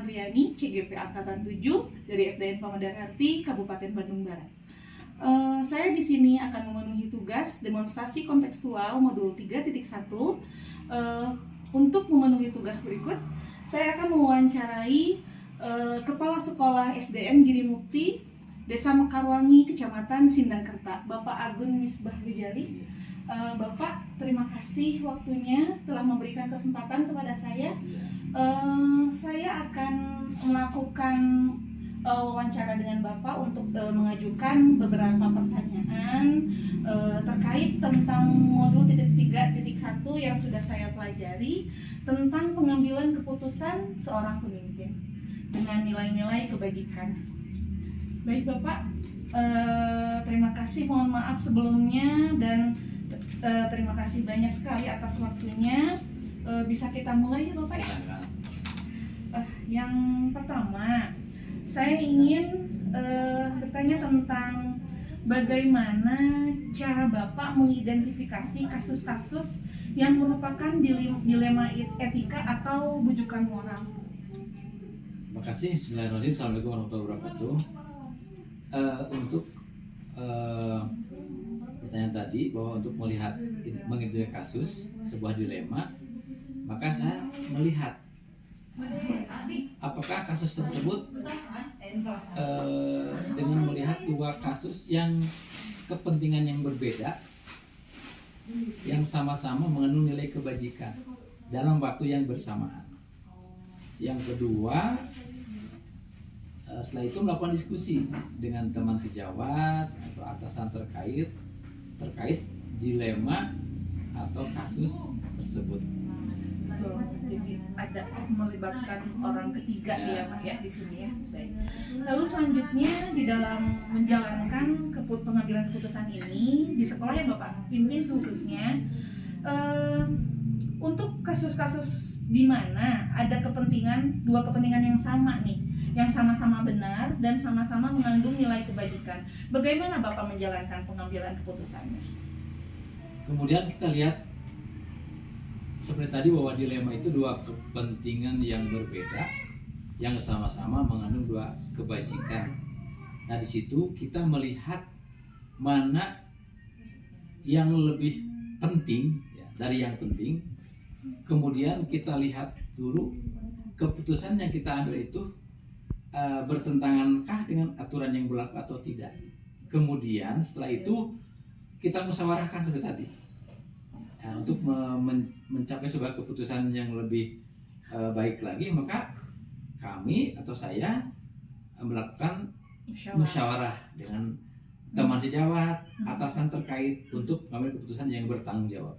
Andriani, CGP Angkatan 7 dari SDN Pamedarhati, Kabupaten Bandung Barat. Saya di sini akan memenuhi tugas demonstrasi kontekstual modul 3.1. Untuk memenuhi tugas berikut, saya akan mewawancarai Kepala Sekolah SDN Girimukti, Desa Mekarwangi, Kecamatan Sindangkerta, Bapak Agun Misbah Wijali. Bapak, terima kasih waktunya telah memberikan kesempatan kepada saya. Saya akan melakukan wawancara dengan Bapak untuk mengajukan beberapa pertanyaan terkait tentang modul 3.1 yang sudah saya pelajari tentang pengambilan keputusan seorang pemimpin dengan nilai-nilai kebajikan. Baik Bapak, terima kasih, mohon maaf sebelumnya dan terima kasih banyak sekali atas waktunya. Bisa kita mulai ya Bapak ya? Yang pertama, saya ingin bertanya tentang bagaimana cara Bapak mengidentifikasi kasus-kasus yang merupakan dilema etika atau bujukan moral. Terima kasih. Bismillahirrahmanirrahim. Assalamualaikum warahmatullahi wabarakatuh. Untuk pertanyaan tadi bahwa untuk mengidentifikasi kasus sebuah dilema, maka saya melihat apakah kasus tersebut dengan melihat dua kasus yang kepentingan yang berbeda, yang sama-sama mengandung nilai kebajikan dalam waktu yang bersamaan. Yang kedua, setelah itu melakukan diskusi dengan teman sejawat atau atasan terkait dilema atau kasus tersebut. Jadi ada melibatkan orang ketiga ya Pak ya di sini ya. Baik. Lalu selanjutnya di dalam menjalankan pengambilan keputusan ini di sekolah yang Bapak pimpin khususnya, untuk kasus-kasus di mana ada dua kepentingan yang sama nih, yang sama-sama benar dan sama-sama mengandung nilai kebajikan, bagaimana Bapak menjalankan pengambilan keputusannya? Kemudian kita lihat seperti tadi bahwa dilema itu dua kepentingan yang berbeda yang sama-sama mengandung dua kebajikan. Nah, di situ kita melihat mana yang lebih penting ya, dari yang penting. Kemudian kita lihat dulu keputusan yang kita ambil itu bertentangankah dengan aturan yang berlaku atau tidak. Kemudian setelah itu kita musyawarahkan seperti tadi. Nah, untuk mencapai sebuah keputusan yang lebih baik lagi, maka kami atau saya melakukan musyawarah dengan teman sejawat, atasan terkait untuk mengambil keputusan yang bertanggung jawab.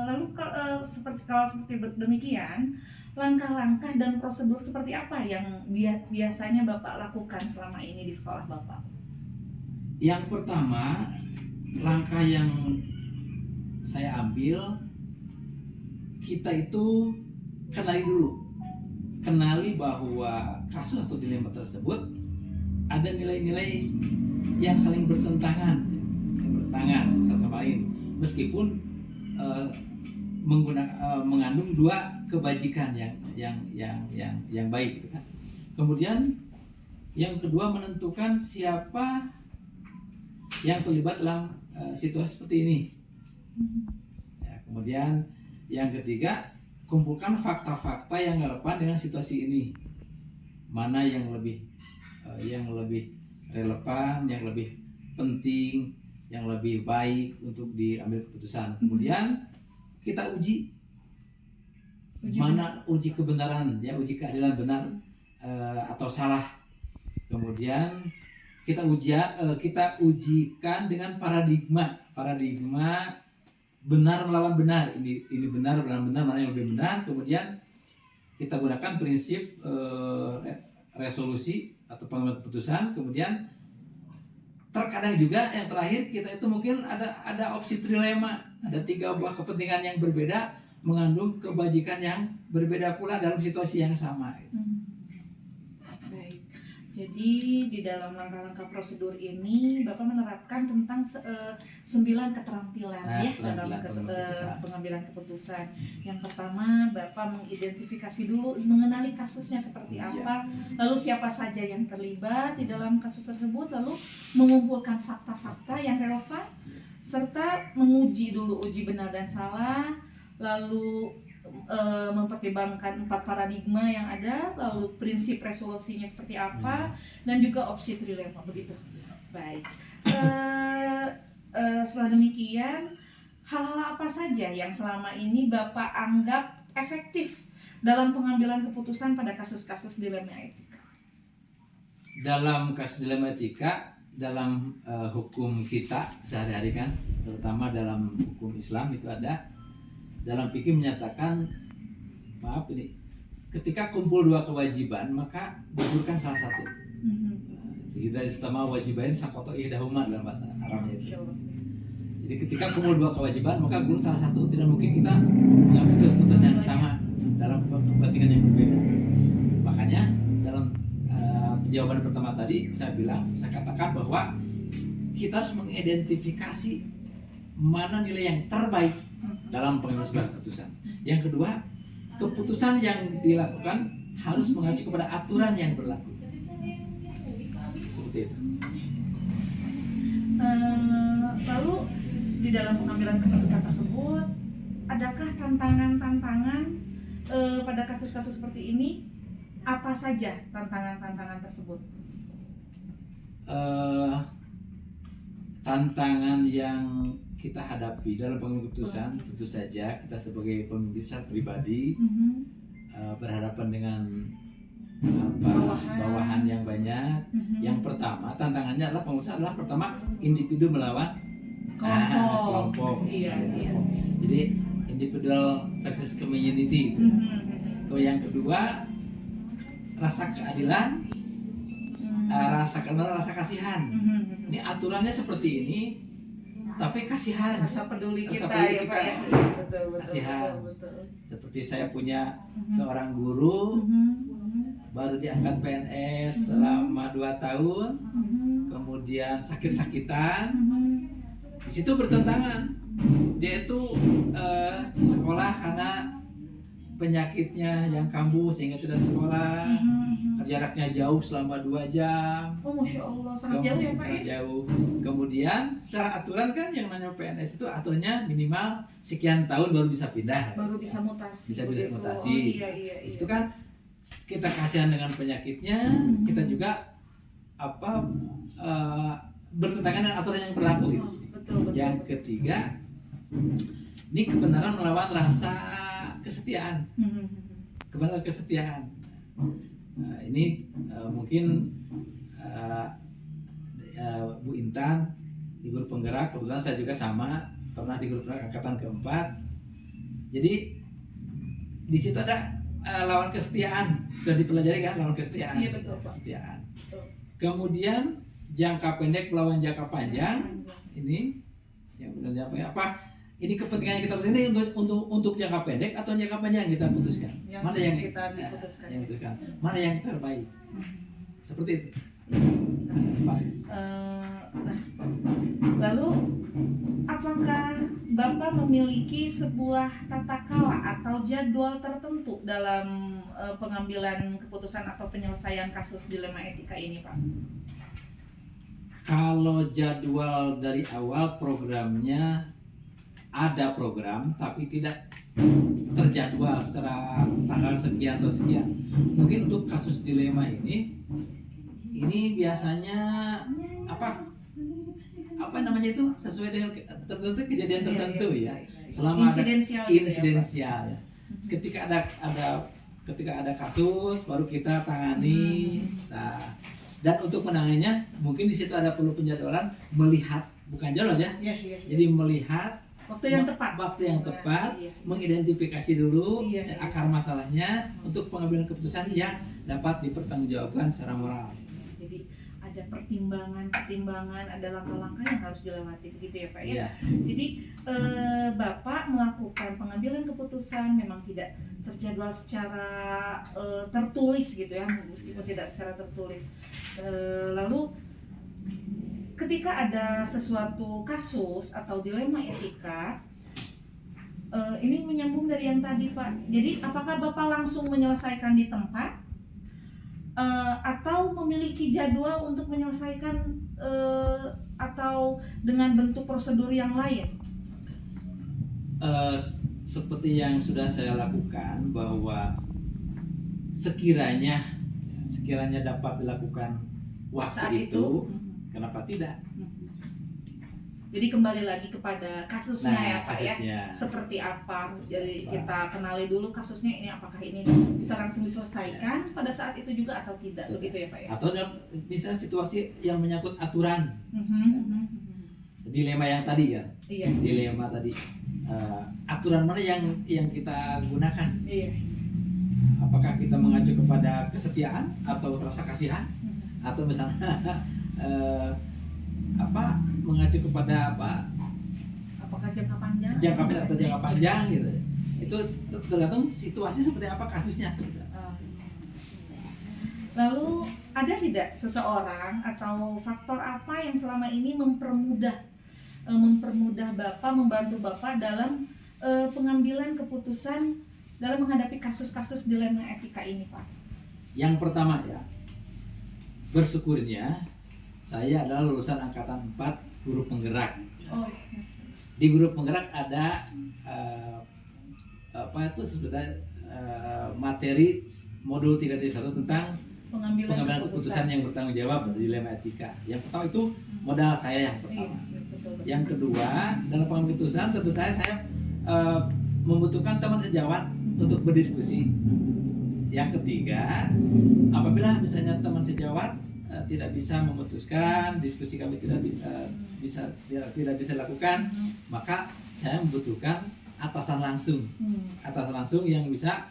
Lalu kalau seperti demikian, langkah-langkah dan prosedur seperti apa yang biasanya Bapak lakukan selama ini di sekolah Bapak? Yang pertama, langkah yang saya ambil, kita itu kenali bahwa kasus atau dilema tersebut ada nilai-nilai yang saling bertentangan satu sama lain, meskipun mengandung dua kebajikan yang baik, gitu kan. Kemudian yang kedua, menentukan siapa yang terlibat dalam situasi seperti ini. Ya, kemudian yang ketiga, kumpulkan fakta-fakta yang relevan dengan situasi ini. Mana yang lebih relevan, yang lebih penting, yang lebih baik untuk diambil keputusan. Kemudian kita uji kebenaran, ya, uji keadilan benar atau salah. Kemudian kita ujikan dengan paradigma benar melawan benar, ini benar mana yang lebih benar. Kemudian kita gunakan prinsip resolusi atau pengambilan keputusan. Kemudian terkadang juga yang terakhir, kita itu mungkin ada opsi trilema, ada tiga buah kepentingan yang berbeda mengandung kebajikan yang berbeda pula dalam situasi yang sama. Baik. Jadi di dalam langkah-langkah prosedur ini Bapak menerapkan tentang 9 keterampilan ya dalam pengambilan keputusan. Yang pertama Bapak mengidentifikasi dulu, mengenali kasusnya seperti apa, lalu siapa saja yang terlibat di dalam kasus tersebut, lalu mengumpulkan fakta-fakta yang relevan, serta menguji dulu uji benar dan salah, lalu mempertimbangkan 4 paradigma yang ada, lalu prinsip resolusinya seperti apa, dan juga opsi trilema, begitu. Baik. Setelah demikian, hal-hal apa saja yang selama ini Bapak anggap efektif dalam pengambilan keputusan pada kasus-kasus dilema etika? Dalam kasus dilema etika, dalam hukum kita sehari-hari kan, terutama dalam hukum Islam itu ada, dalam fikih menyatakan, maaf ini, ketika kumpul 2 kewajiban maka gugurkan salah satu. Idza istama wajibain saqata ihdahuma dalam bahasa Arabnya itu. Jadi ketika kumpul 2 kewajiban maka gugur salah satu. Tidak mungkin kita mengambil keputusan yang sama dalam kepentingan yang berbeda. Makanya dalam jawaban pertama tadi saya katakan bahwa kita harus mengidentifikasi mana nilai yang terbaik dalam pengambilan sebuah keputusan. Yang kedua, keputusan yang dilakukan harus mengacu kepada aturan yang berlaku. Seperti itu. Lalu di dalam pengambilan keputusan tersebut, adakah tantangan-tantangan pada kasus-kasus seperti ini? Apa saja tantangan-tantangan tersebut? Tantangan yang kita hadapi dalam pengambilan keputusan, tentu saja kita sebagai pemimpin secara pribadi berhadapan dengan bawahan yang banyak. Yang pertama tantangannya adalah pengusaha adalah pertama individu melawan kelompok. Iya. Jadi individual versus community. Kalau yang kedua rasa keadilan, rasa kasihan. Ini aturannya seperti ini. Tapi kasihan, rasa peduli kita ya Pak ya. Betul. Kasihan. Seperti saya punya seorang guru baru diangkat PNS selama 2 tahun, kemudian sakit-sakitan. Di situ bertentangan. Dia itu sekolah karena penyakitnya yang kambuh sehingga tidak sekolah. Jaraknya jauh selama 2 jam. Oh, Masya Allah, sangat jauh ya Pak ya? Jauh. Kemudian secara aturan kan yang namanya PNS itu aturannya minimal sekian tahun baru bisa pindah. Baru bisa mutasi. Bisa mutasi. Oh, iya. Itu kan kita kasihan dengan penyakitnya, kita juga bertentangan dengan aturan yang berlaku gitu. Betul. Yang ketiga, ini kebenaran melawan rasa kesetiaan. Kebenaran kesetiaan. Nah, ini mungkin Bu Intan di grup penggerak, kebetulan saya juga sama pernah di grup penggerak angkatan keempat. Jadi di situ ada lawan kesetiaan, sudah dipelajari kan lawan kesetiaan. Iya betul Pak. Kesetiaan. Betul. Kemudian jangka pendek melawan jangka panjang. Ini yang benar jangka pendek apa? Ini kepentingan kita ini untuk jangka pendek atau jangka panjang kita putuskan. Mana yang kita putuskan? Mana yang terbaik? Seperti itu. Lalu apakah Bapak memiliki sebuah tata kala atau jadwal tertentu dalam pengambilan keputusan atau penyelesaian kasus dilema etika ini, Pak? Kalau jadwal dari awal programnya ada program tapi tidak terjadwal secara tanggal sekian atau sekian. Mungkin untuk kasus dilema ini biasanya apa namanya itu sesuai dengan tertentu kejadian tertentu ya. Selama insidensial ya. Ketika ada kasus baru kita tangani. Nah, dan untuk menanganinya mungkin di situ ada perlu penjadwalan, melihat bukan jadwal ya. Jadi melihat waktu yang tepat, mengidentifikasi dulu akar masalahnya untuk pengambilan keputusan yang dapat dipertanggungjawabkan secara moral. Jadi ada pertimbangan, ada langkah-langkah yang harus dilewati, begitu ya Pak ya. Iya. Jadi Bapak melakukan pengambilan keputusan memang tidak terjadwal secara tertulis gitu ya, meskipun tidak secara tertulis. Lalu ketika ada sesuatu kasus atau dilema etika, ini menyambung dari yang tadi Pak. Jadi apakah Bapak langsung menyelesaikan di tempat atau memiliki jadwal untuk menyelesaikan atau dengan bentuk prosedur yang lain? Seperti yang sudah saya lakukan, bahwa sekiranya dapat dilakukan waktu Saat itu, kenapa tidak? Jadi kembali lagi kepada kasusnya ya Pak kasusnya. ya, seperti apa. Jadi kita kenali dulu kasusnya ini, apakah ini bisa langsung diselesaikan pada saat itu juga atau tidak, begitu ya Pak ya. Atau bisa situasi yang menyangkut aturan, dilema yang tadi ya. Iya. Dilema tadi, aturan mana yang kita gunakan? Iya. Apakah kita mengacu kepada kesetiaan atau rasa kasihan, atau misalnya mengacu kepada apakah jangka panjang atau jangka panjang gitu. Itu tergantung situasi seperti apa, kasusnya seperti apa. Lalu ada tidak seseorang atau faktor apa yang selama ini mempermudah Bapak, membantu Bapak dalam pengambilan keputusan dalam menghadapi kasus-kasus dilema etika ini Pak? Yang pertama ya, bersyukurnya saya adalah lulusan angkatan 4 guru penggerak. Oh. Di guru penggerak ada materi modul 3.1 tentang pengambilan keputusan yang bertanggung jawab dari dilema etika. Yang pertama itu modal saya yang pertama. Betul. Yang kedua, dalam pengambilan keputusan tentu saya membutuhkan teman sejawat untuk berdiskusi. Yang ketiga, apabila misalnya teman sejawat tidak bisa memutuskan, diskusi kami tidak bisa lakukan, maka saya membutuhkan atasan langsung yang bisa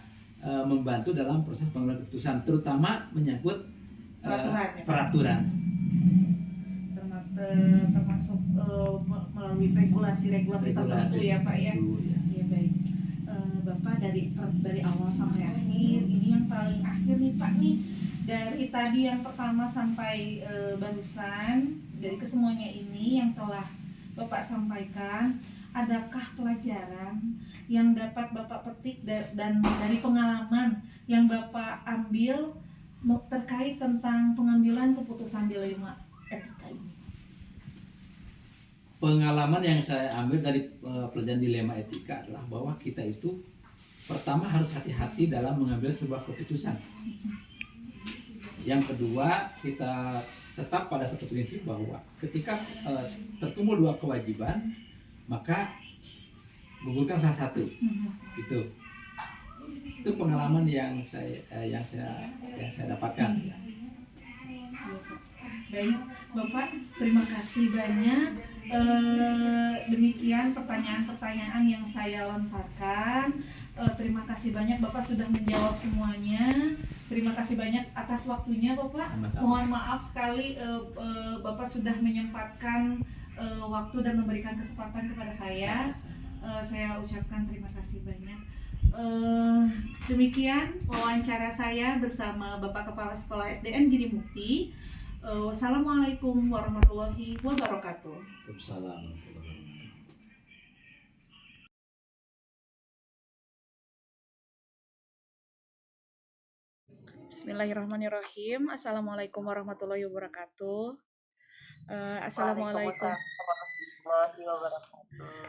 membantu dalam proses pengambilan keputusan, terutama menyangkut peraturan. Termasuk melalui regulasi tertentu ya Pak ya. Iya baik. Bapak dari awal sampai akhir, ini yang paling akhir nih Pak nih, dari tadi yang pertama sampai barusan, dari kesemuanya ini yang telah Bapak sampaikan, adakah pelajaran yang dapat Bapak petik dan dari pengalaman yang Bapak ambil terkait tentang pengambilan keputusan dilema etika ini? Pengalaman yang saya ambil dari pelajaran dilema etika adalah bahwa kita itu pertama harus hati-hati dalam mengambil sebuah keputusan. Yang kedua, kita tetap pada satu prinsip bahwa ketika terkumpul dua kewajiban, maka gugurkan salah satu. Itu pengalaman yang saya dapatkan. Baik, Bapak, terima kasih banyak. Demikian pertanyaan-pertanyaan yang saya lontarkan. Terima kasih banyak Bapak sudah menjawab semuanya. Terima kasih banyak atas waktunya Bapak. Sama-sama. Mohon maaf sekali Bapak sudah menyempatkan waktu dan memberikan kesempatan kepada saya. Saya ucapkan terima kasih banyak. Demikian wawancara saya bersama Bapak Kepala Sekolah SDN Giri Mukti. Wassalamualaikum warahmatullahi wabarakatuh. Waalaikumsalam. Bismillahirrahmanirrahim. Assalamualaikum warahmatullahi wabarakatuh. Assalamualaikum.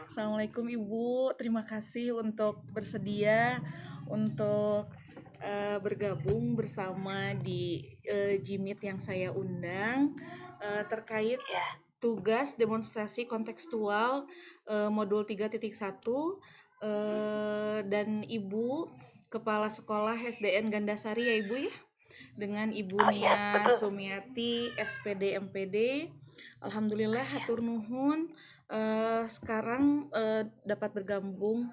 Assalamualaikum Ibu. Terima kasih untuk bersedia untuk bergabung bersama di Jimit yang saya undang terkait tugas demonstrasi kontekstual modul 3.1 dan Ibu Kepala Sekolah SDN Gandasari ya Ibu ya, dengan Ibu Nia Sumiati SPD MPD. Alhamdulillah hatur nuhun sekarang dapat bergabung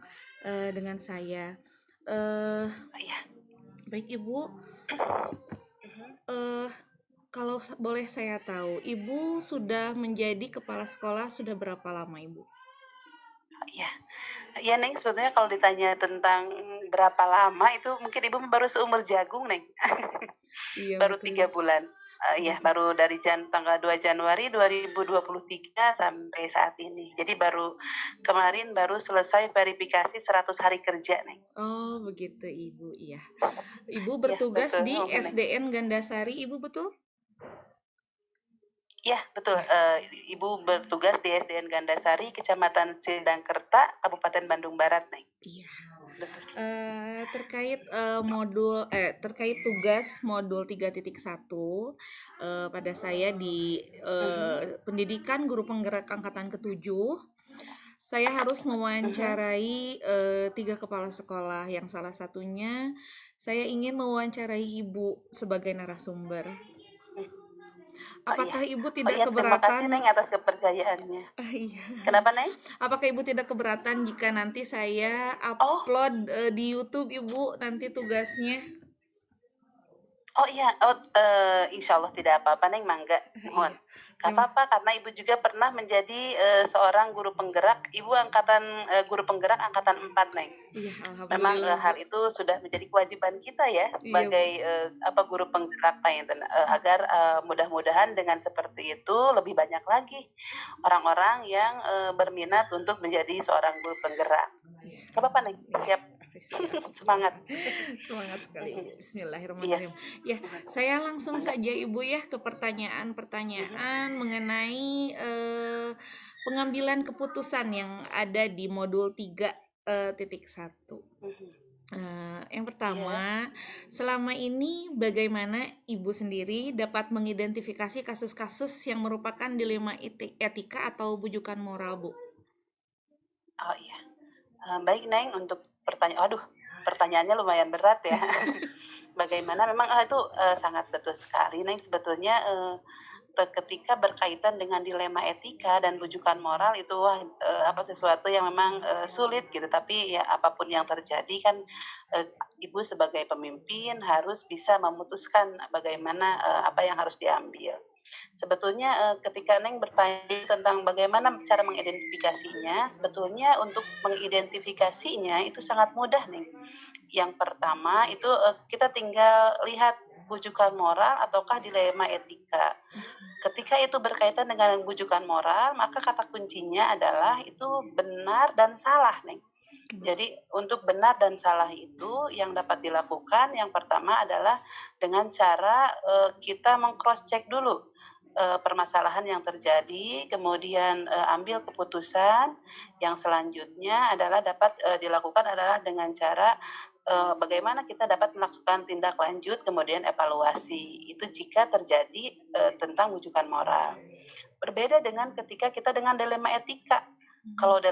dengan saya. Baik Ibu, Kalau boleh saya tahu, Ibu sudah menjadi kepala sekolah sudah berapa lama, Ibu? Iya. Iya, Neng, sebetulnya kalau ditanya tentang berapa lama itu mungkin Ibu baru seumur jagung, Neng. Iya, Baru betul. 3 bulan. Iya, Begitu. baru dari tanggal 2 Januari 2023 sampai saat ini. Jadi baru selesai verifikasi 100 hari kerja, Neng. Oh, begitu, Ibu. Iya. Ibu Iya, bertugas betul, di Neng. SDN Gandasari, Ibu betul? Iya, betul. Ibu bertugas di SDN Gandasari, Kecamatan Sindangkerta, Kabupaten Bandung Barat, Neng. Iya. Betul. Terkait tugas modul 3.1 pada saya di pendidikan guru penggerak angkatan ke-7, saya harus mewawancarai 3 kepala sekolah, yang salah satunya saya ingin mewawancarai Ibu sebagai narasumber. Oh iya. Apakah Ibu Oh tidak iya, terima kasih, keberatan? Neng, atas kepercayaannya. Iya. Kenapa, Neng? Apakah Ibu tidak keberatan jika nanti saya Oh, upload di YouTube, Ibu, nanti tugasnya? oh iya. Oh, insya Allah tidak apa-apa, Neng, mangga. Mohon. Iya. Gak apa-apa, karena Ibu juga pernah menjadi seorang guru penggerak. Ibu guru penggerak angkatan 4, Neng. Iya, Memang alhamdulillah, Bu. hal itu sudah menjadi kewajiban kita ya Iya, Bu. sebagai guru penggerak, agar mudah-mudahan dengan seperti itu lebih banyak lagi orang-orang yang berminat untuk menjadi seorang guru penggerak. Iya. Gak apa-apa, Neng. Siap. Siap. Semangat. Semangat sekali, Ibu. Iya. Bismillahirrahmanirrahim. Ya, saya langsung Mangga. saja, Ibu, ya, ke pertanyaan-pertanyaan mengenai pengambilan keputusan yang ada di modul 3.1. Yang Iya. pertama, selama ini bagaimana Ibu sendiri dapat mengidentifikasi kasus-kasus yang merupakan dilema etika atau bujukan moral, Bu? Oh iya. Baik, Neng, untuk pertanyaannya lumayan berat ya. Bagaimana memang itu sangat betul sekali, Neng. Sebetulnya ketika berkaitan dengan dilema etika dan rujukan moral itu sesuatu yang memang sulit gitu. Tapi ya apapun yang terjadi kan Ibu sebagai pemimpin harus bisa memutuskan bagaimana apa yang harus diambil. Sebetulnya ketika Neng bertanya tentang bagaimana cara mengidentifikasinya, sebetulnya untuk mengidentifikasinya itu sangat mudah, Neng. Yang pertama itu kita tinggal lihat bujukan moral ataukah dilema etika. Ketika itu berkaitan dengan bujukan moral, maka kata kuncinya adalah itu benar dan salah, Neng. Jadi untuk benar dan salah itu yang dapat dilakukan yang pertama adalah dengan cara kita meng-cross check dulu permasalahan yang terjadi, kemudian ambil keputusan. Yang selanjutnya adalah dapat dilakukan adalah dengan cara bagaimana kita dapat melakukan tindak lanjut, kemudian evaluasi. Itu jika terjadi tentang wujukan moral. Berbeda dengan ketika kita dengan dilema etika. Kalau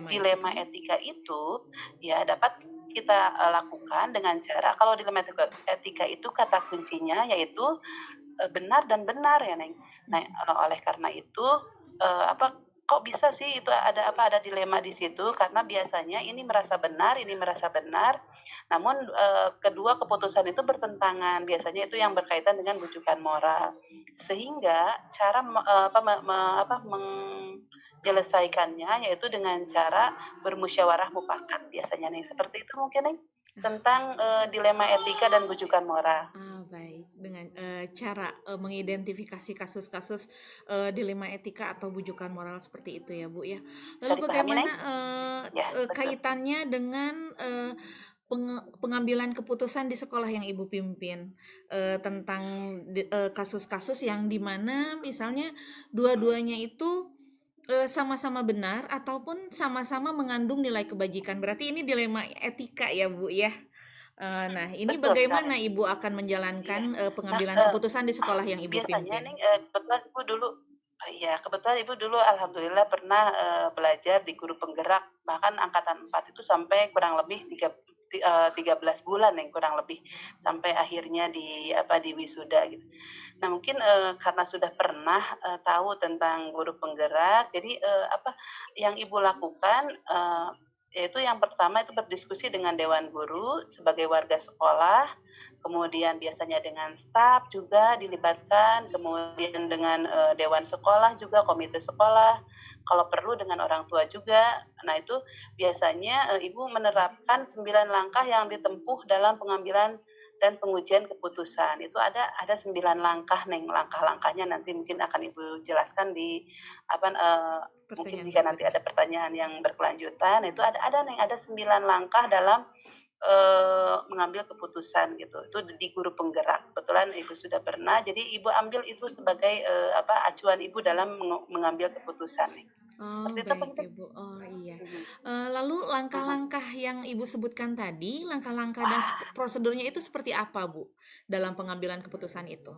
dilema etika itu ya dapat kita lakukan dengan cara, kalau dilema etika itu kata kuncinya yaitu benar dan benar ya, Neng. Nah, oleh karena itu kok bisa sih itu ada dilema di situ, karena biasanya ini merasa benar, namun kedua keputusan itu bertentangan. Biasanya itu yang berkaitan dengan rujukan moral. Sehingga cara menyelesaikannya yaitu dengan cara bermusyawarah mufakat biasanya, Neng. Seperti itu mungkin, Neng, tentang dilema etika dan rujukan moral. Baik, dengan cara mengidentifikasi kasus-kasus dilema etika atau bujukan moral seperti itu ya, Bu, ya. Lalu bagaimana kaitannya dengan pengambilan keputusan di sekolah yang Ibu pimpin tentang kasus-kasus yang dimana misalnya dua-duanya itu sama-sama benar ataupun sama-sama mengandung nilai kebajikan. Berarti ini dilema etika ya, Bu, ya. Nah, ini Betul bagaimana sekali. Ibu akan menjalankan pengambilan keputusan di sekolah yang Ibu Biasanya, pimpin? Ning, kebetulan Ibu dulu alhamdulillah pernah belajar di guru penggerak, bahkan angkatan 4 itu sampai kurang lebih 13 bulan, Ning, kurang lebih sampai akhirnya di wisuda gitu. Nah, mungkin karena sudah pernah tahu tentang guru penggerak, jadi yang Ibu lakukan yaitu yang pertama itu berdiskusi dengan dewan guru sebagai warga sekolah, kemudian biasanya dengan staf juga dilibatkan, kemudian dengan dewan sekolah juga, komite sekolah, kalau perlu dengan orang tua juga. Nah, itu biasanya ibu menerapkan 9 langkah yang ditempuh dalam pengambilan dan pengujian keputusan. Itu ada 9 langkah, Neng. Langkah-langkahnya nanti mungkin akan Ibu jelaskan di apa mungkin Pertanyaan jika nanti berikutnya. ada pertanyaan yang berkelanjutan, itu ada Neng, ada 9 langkah dalam mengambil keputusan gitu. Itu di guru penggerak. Kebetulan Ibu sudah pernah, jadi Ibu ambil itu sebagai acuan Ibu dalam mengambil keputusan nih. Oh, Seperti itu Pak baik Intan. Ibu. Oh, iya. Mhm. Lalu Mhm. langkah-langkah yang Ibu sebutkan tadi, langkah-langkah dan Wah, prosedurnya itu seperti apa, Bu, dalam pengambilan keputusan itu?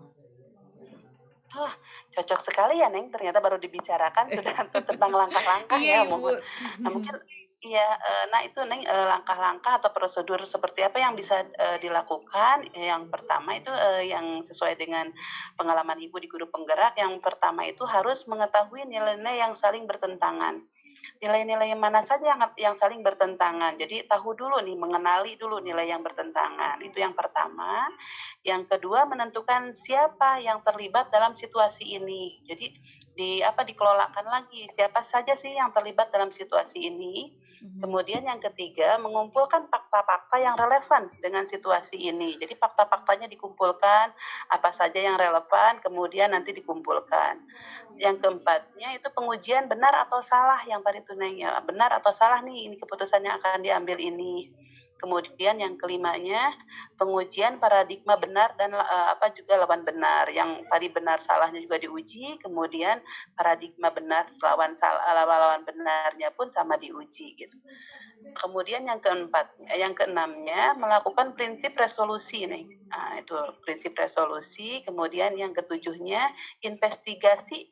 wah, cocok sekali ya Neng. Ternyata baru dibicarakan sudah tentang langkah-langkah Iya, ya. Ibu. Mungkin iya, nah itu Neng, langkah-langkah atau prosedur seperti apa yang bisa dilakukan. Yang pertama itu yang sesuai dengan pengalaman Ibu di guru penggerak. Yang pertama itu harus mengetahui nilai-nilai yang saling bertentangan. Nilai-nilai mana saja yang saling bertentangan. Jadi tahu dulu nih, mengenali dulu nilai yang bertentangan. Itu yang pertama. Yang kedua, menentukan siapa yang terlibat dalam situasi ini. Jadi dikelolakan lagi siapa saja sih yang terlibat dalam situasi ini. Kemudian yang ketiga, mengumpulkan fakta-fakta yang relevan dengan situasi ini. Jadi fakta-faktanya dikumpulkan, apa saja yang relevan, kemudian nanti dikumpulkan. Yang keempatnya itu pengujian benar atau salah yang tadi tunainya. Benar atau salah nih ini keputusan yang akan diambil ini. Kemudian yang kelimanya pengujian paradigma benar dan juga lawan benar. Yang tadi benar salahnya juga diuji, kemudian paradigma benar lawan benarnya pun sama diuji gitu. Kemudian yang keenamnya melakukan prinsip resolusi nih. Nah, itu prinsip resolusi. Kemudian yang ketujuhnya investigasi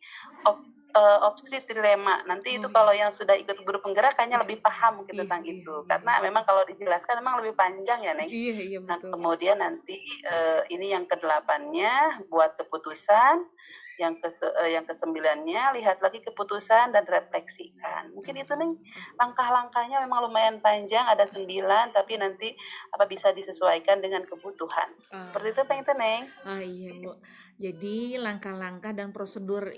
opsi dilema. Nanti itu Oh, kalau iya. yang sudah ikut guru penggerak kayaknya lebih paham mungkin Iya, tentang iya, itu. iya, Karena iya. memang kalau dijelaskan memang lebih panjang ya, Neng. Iya, iya, Nah, betul, Bu. kemudian nanti ini yang kedelapannya buat keputusan, yang kesembilannya lihat lagi keputusan dan refleksikan. Mungkin itu nih Oh, langkah-langkahnya memang lumayan panjang, ada 9, tapi nanti bisa disesuaikan dengan kebutuhan. Seperti itu oh. Pak Inten, Neng. Iya, Bu. Jadi langkah-langkah dan prosedur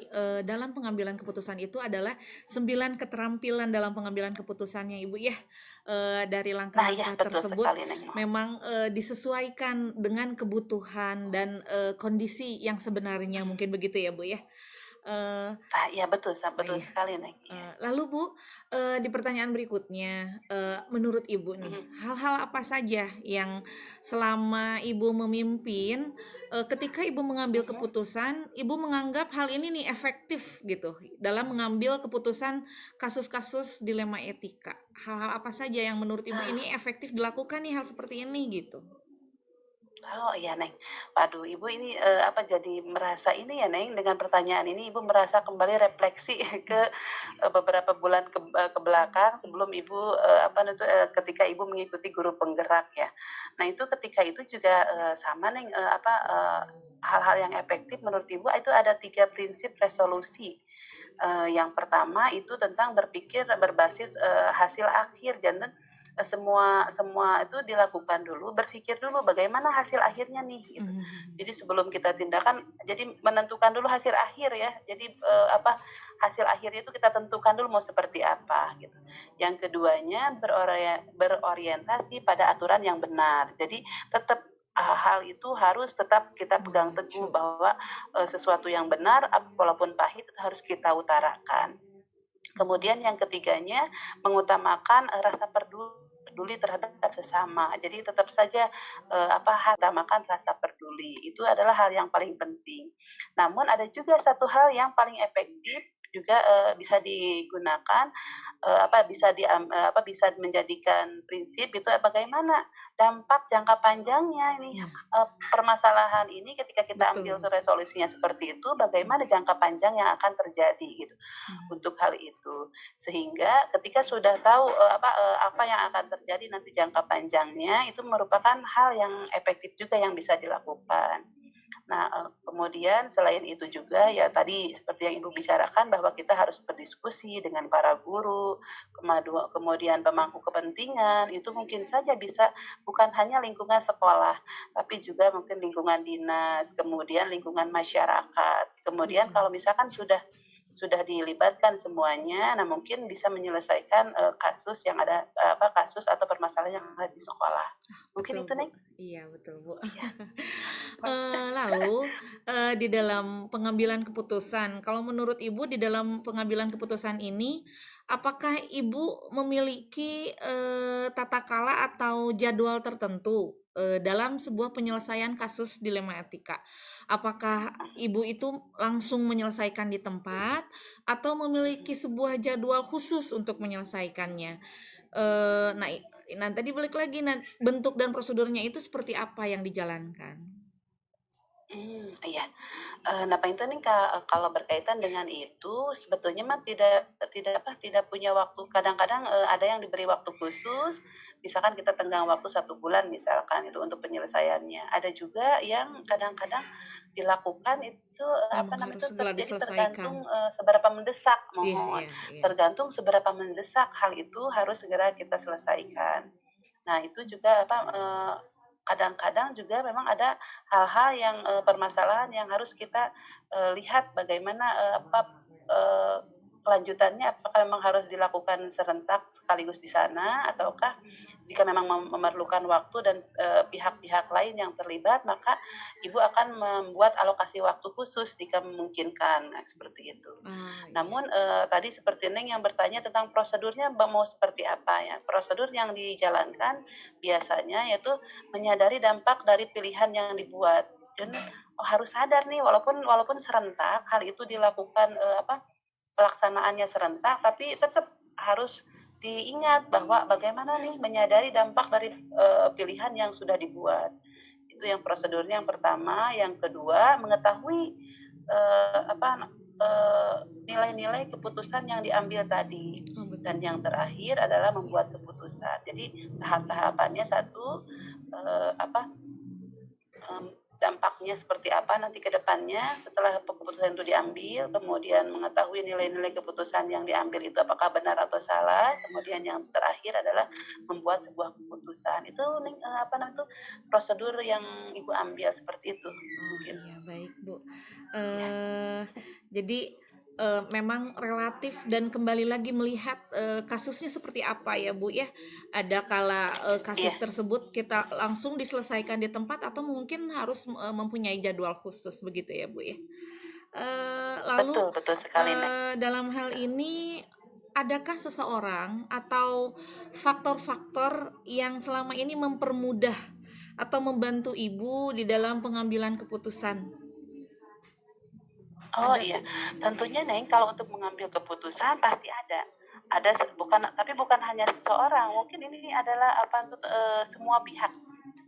dalam pengambilan keputusan itu adalah 9 keterampilan dalam pengambilan keputusannya, Ibu ya. Dari Nah, iya langkah-langkah betul tersebut sekali, Neng. memang disesuaikan dengan kebutuhan dan kondisi yang sebenarnya, mungkin begitu ya, Bu ya. Eh, Nah, iya betul, betul iya. sekali, Neng. Iya. Lalu Bu, di pertanyaan berikutnya, menurut Ibu nih, Mhm. hal-hal apa saja yang selama Ibu memimpin, ketika Ibu mengambil Mhm. keputusan, Ibu menganggap hal ini nih efektif gitu dalam mengambil keputusan kasus-kasus dilema etika. Hal-hal apa saja yang menurut Ibu Ah, ini efektif dilakukan nih hal seperti ini gitu? oh iya, Neng. Waduh, Ibu ini jadi merasa ini ya, Neng, dengan pertanyaan ini Ibu merasa kembali refleksi ke beberapa bulan ke belakang sebelum Ibu ketika Ibu mengikuti guru penggerak ya. Nah, itu ketika itu juga sama, Neng, hal-hal yang efektif menurut Ibu itu ada 3 prinsip resolusi. Yang pertama itu tentang berpikir berbasis hasil akhir. Jangan semua semua itu dilakukan dulu, berpikir dulu bagaimana hasil akhirnya nih gitu. Jadi sebelum kita tindakan, jadi menentukan dulu hasil akhir ya. Jadi hasil akhirnya itu kita tentukan dulu mau seperti apa gitu. Yang keduanya berorientasi pada aturan yang benar. Jadi tetap hal itu harus tetap kita pegang teguh Muncul. bahwa sesuatu yang benar walaupun pahit harus kita utarakan. Kemudian yang ketiganya mengutamakan rasa peduli terhadap sesama. Jadi tetap saja utamakan rasa peduli. Itu adalah hal yang paling penting. Namun ada juga satu hal yang paling efektif juga bisa digunakan bisa menjadikan prinsip itu bagaimana dampak jangka panjangnya ini Nah, permasalahan ini ketika kita betul, ambil tuh betul. resolusinya seperti itu bagaimana jangka panjang yang akan terjadi gitu untuk hal itu. Sehingga ketika sudah tahu apa yang akan terjadi nanti jangka panjangnya itu merupakan hal yang efektif juga yang bisa dilakukan. Nah, Kemudian selain itu juga ya tadi seperti yang Ibu bicarakan bahwa kita harus berdiskusi dengan para guru, kemudian pemangku kepentingan, itu mungkin saja bisa bukan hanya lingkungan sekolah, tapi juga mungkin lingkungan dinas, kemudian lingkungan masyarakat. Kemudian Betul. kalau misalkan sudah dilibatkan semuanya, nah mungkin bisa menyelesaikan kasus yang ada kasus atau permasalahan yang ada di sekolah. Mungkin Betul, itu, Bu. Neng. Iya, betul, Bu. Ya. Lalu di dalam pengambilan keputusan, kalau menurut Ibu di dalam pengambilan keputusan ini, apakah Ibu memiliki tata kala atau jadwal tertentu dalam sebuah penyelesaian kasus dilema etika? Apakah Ibu itu langsung menyelesaikan di tempat atau memiliki sebuah jadwal khusus untuk menyelesaikannya? Nah, tadi balik lagi, bentuk dan prosedurnya itu seperti apa yang dijalankan? Iya. Nah, Pak Intan nih kalau berkaitan dengan itu sebetulnya mah tidak punya waktu. Kadang-kadang ada yang diberi waktu khusus, misalkan kita tenggang waktu 1 bulan misalkan itu untuk penyelesaiannya. Ada juga yang kadang-kadang dilakukan itu Memang harus segera jadi diselesaikan. tergantung seberapa mendesak, Iya, mohon. iya, iya. Tergantung seberapa mendesak hal itu harus segera kita selesaikan. Nah, itu juga kadang-kadang juga memang ada hal-hal yang permasalahan yang harus kita lihat bagaimana eee, kelanjutannya apakah memang harus dilakukan serentak sekaligus di sana ataukah jika memang memerlukan waktu dan pihak-pihak lain yang terlibat, maka Ibu akan membuat alokasi waktu khusus jika memungkinkan. Nah, seperti itu. Iya. Namun tadi seperti Neng yang bertanya tentang prosedurnya mau seperti apa ya. Prosedur yang dijalankan biasanya yaitu menyadari dampak dari pilihan yang dibuat. Dan harus sadar nih walaupun serentak hal itu dilakukan pelaksanaannya serentak tapi tetap harus diingat bahwa bagaimana nih menyadari dampak dari pilihan yang sudah dibuat. Itu yang prosedurnya yang pertama, yang kedua mengetahui nilai-nilai keputusan yang diambil tadi. Oh, betul. Dan yang terakhir adalah membuat keputusan. Jadi tahap-tahapannya satu dampaknya seperti apa nanti ke depannya setelah keputusan itu diambil, kemudian mengetahui nilai-nilai keputusan yang diambil itu apakah benar atau salah, kemudian yang terakhir adalah membuat sebuah keputusan. Itu prosedur yang Ibu ambil seperti itu Oh mungkin. iya, baik, Bu. Ya. Jadi memang relatif dan kembali lagi melihat kasusnya seperti apa ya, Bu ya. Ada kala kasus Iya, tersebut kita langsung diselesaikan di tempat atau mungkin harus mempunyai jadwal khusus begitu ya, Bu ya. Lalu betul sekali, Nek. dalam hal ini adakah seseorang atau faktor-faktor yang selama ini mempermudah atau membantu Ibu di dalam pengambilan keputusan? Oh Ada iya, tidak? tentunya Neng kalau untuk mengambil keputusan pasti ada. Bukan hanya seseorang, mungkin ini adalah semua pihak.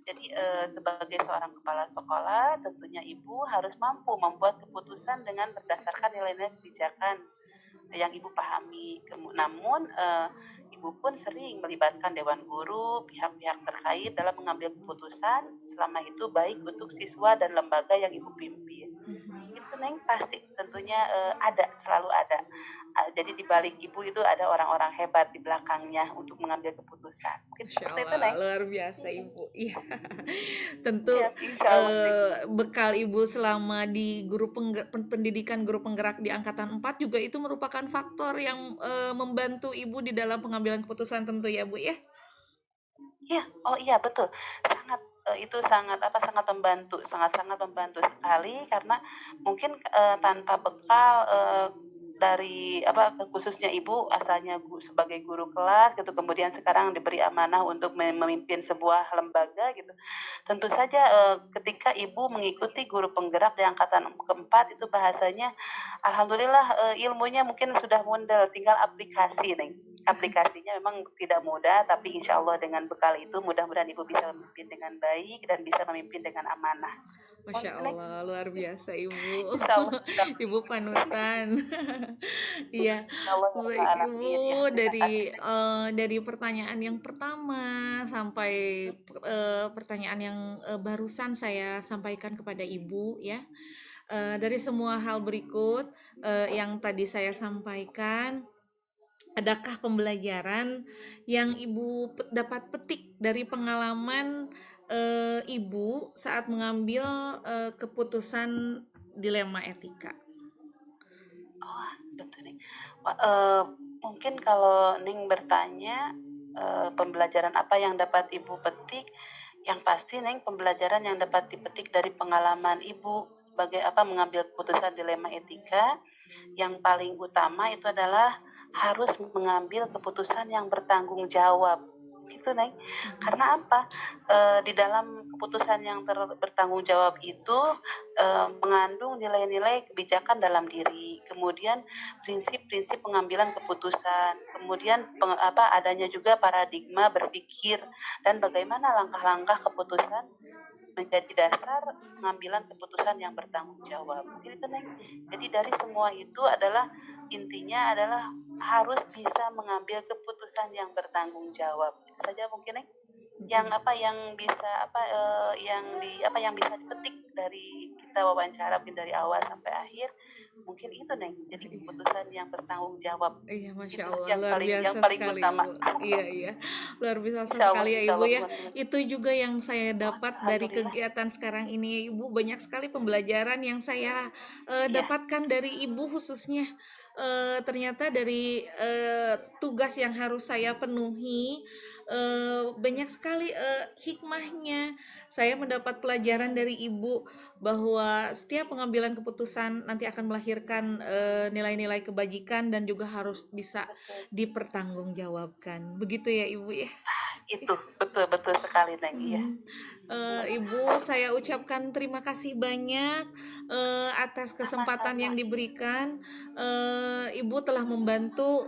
Jadi sebagai seorang kepala sekolah, tentunya Ibu harus mampu membuat keputusan dengan berdasarkan nilai-nilai kebijakan yang Ibu pahami. Namun Ibu pun sering melibatkan dewan guru, pihak-pihak terkait dalam mengambil keputusan selama itu baik untuk siswa dan lembaga yang Ibu pimpin. Itu Neng pasti tentunya selalu ada. Jadi di balik Ibu itu ada orang-orang hebat di belakangnya untuk mengambil keputusan. Mungkin Masya seperti itu, Allah, Neng. luar biasa Ibu. Iya, tentu Iya, insya Allah, Neng. bekal Ibu selama di pendidikan guru penggerak di angkatan 4 juga itu merupakan faktor yang membantu Ibu di dalam pengambilan keputusan tentu ya, Bu ya. Iya, oh iya betul. Itu sangat membantu, sangat-sangat membantu sekali karena mungkin tanpa bekal dari khususnya Ibu asalnya sebagai guru kelas gitu, kemudian sekarang diberi amanah untuk memimpin sebuah lembaga gitu. Tentu saja ketika Ibu mengikuti guru penggerak di angkatan keempat itu bahasanya alhamdulillah ilmunya mungkin sudah mundal, tinggal aplikasi nih. Aplikasinya memang tidak mudah, tapi insya Allah dengan bekal itu mudah-mudahan Ibu bisa memimpin dengan baik dan bisa memimpin dengan amanah. Masya Allah, luar biasa Ibu. Insya Allah. Ibu panutan. Iya, Insya Allah ya baik Rabbal Ibu, Alamin. Ya, terima kasih. dari pertanyaan yang pertama sampai pertanyaan yang barusan saya sampaikan kepada Ibu ya. Dari semua hal berikut yang tadi saya sampaikan, adakah pembelajaran yang Ibu dapat petik dari pengalaman Ibu saat mengambil keputusan dilema etika? Oh, betul nih. Mungkin kalau Ning bertanya pembelajaran apa yang dapat Ibu petik, yang pasti Ning pembelajaran yang dapat dipetik dari pengalaman Ibu sebagai mengambil keputusan dilema etika, yang paling utama itu adalah harus mengambil keputusan yang bertanggung jawab. Itu Neng. Karena apa? Di dalam keputusan yang bertanggung jawab itu mengandung nilai-nilai kebijakan dalam diri, kemudian prinsip-prinsip pengambilan keputusan, kemudian adanya juga paradigma berpikir dan bagaimana langkah-langkah keputusan menjadi dasar pengambilan keputusan yang bertanggung jawab. Jadi dari semua itu adalah intinya adalah harus bisa mengambil keputusan yang bertanggung jawab. Itu saja mungkin yang bisa yang bisa dipetik dari kita wawancara mungkin dari awal sampai akhir, mungkin itu Neng. Jadi keputusan yang bertanggung jawab. Iya, Masya Itu Allah, yang luar paling biasa utama. sekali ya, Ibu. Iya, luar biasa Insya Allah, sekali ya insya Ibu Allah, ya. teman-teman. Itu juga yang saya dapat dari Alhamdulillah. kegiatan sekarang ini ya Ibu. Banyak sekali pembelajaran yang saya dapatkan dari Ibu khususnya. Ternyata dari tugas yang harus saya penuhi, banyak sekali hikmahnya. Saya mendapat pelajaran dari Ibu bahwa setiap pengambilan keputusan nanti akan melahirkan nilai-nilai kebajikan dan juga harus bisa dipertanggungjawabkan. Begitu ya Ibu ya. Itu betul sekali Neng. Iya. Ibu, saya ucapkan terima kasih banyak atas kesempatan Sama-sama. yang diberikan. Ibu telah membantu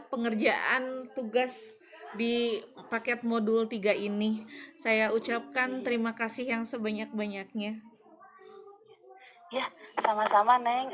pengerjaan tugas di paket modul 3 ini. Saya ucapkan terima kasih yang sebanyak-banyaknya. Ya, sama-sama Neng.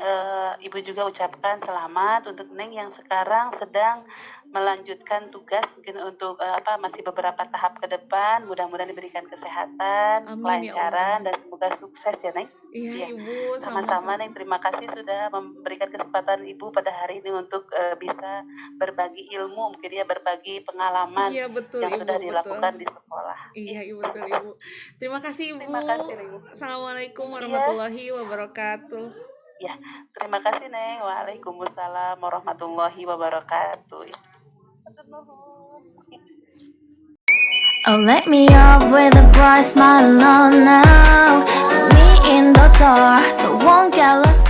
Ibu juga ucapkan selamat untuk Neng yang sekarang sedang melanjutkan tugas mungkin untuk masih beberapa tahap ke depan. Mudah-mudahan diberikan kesehatan, Amin, ya kelancaran, Allah. dan semoga sukses ya Neng. Iya, Iya. Ibu, Sama-sama Neng. Terima kasih sudah memberikan kesempatan Ibu pada hari ini untuk bisa berbagi ilmu, mungkin ya berbagi pengalaman Iya, betul, yang Ibu, sudah betul. dilakukan di sekolah. Iya, Ibu, betul Ibu. Terima kasih Ibu. Terima kasih Ibu. Assalamualaikum Iya. warahmatullahi wabarakatuh. Ya, terima kasih Neng. Waalaikumsalam warahmatullahi wabarakatuh. Oh, let me up with a bright smile on now. Put me in the dark, so won't get lost.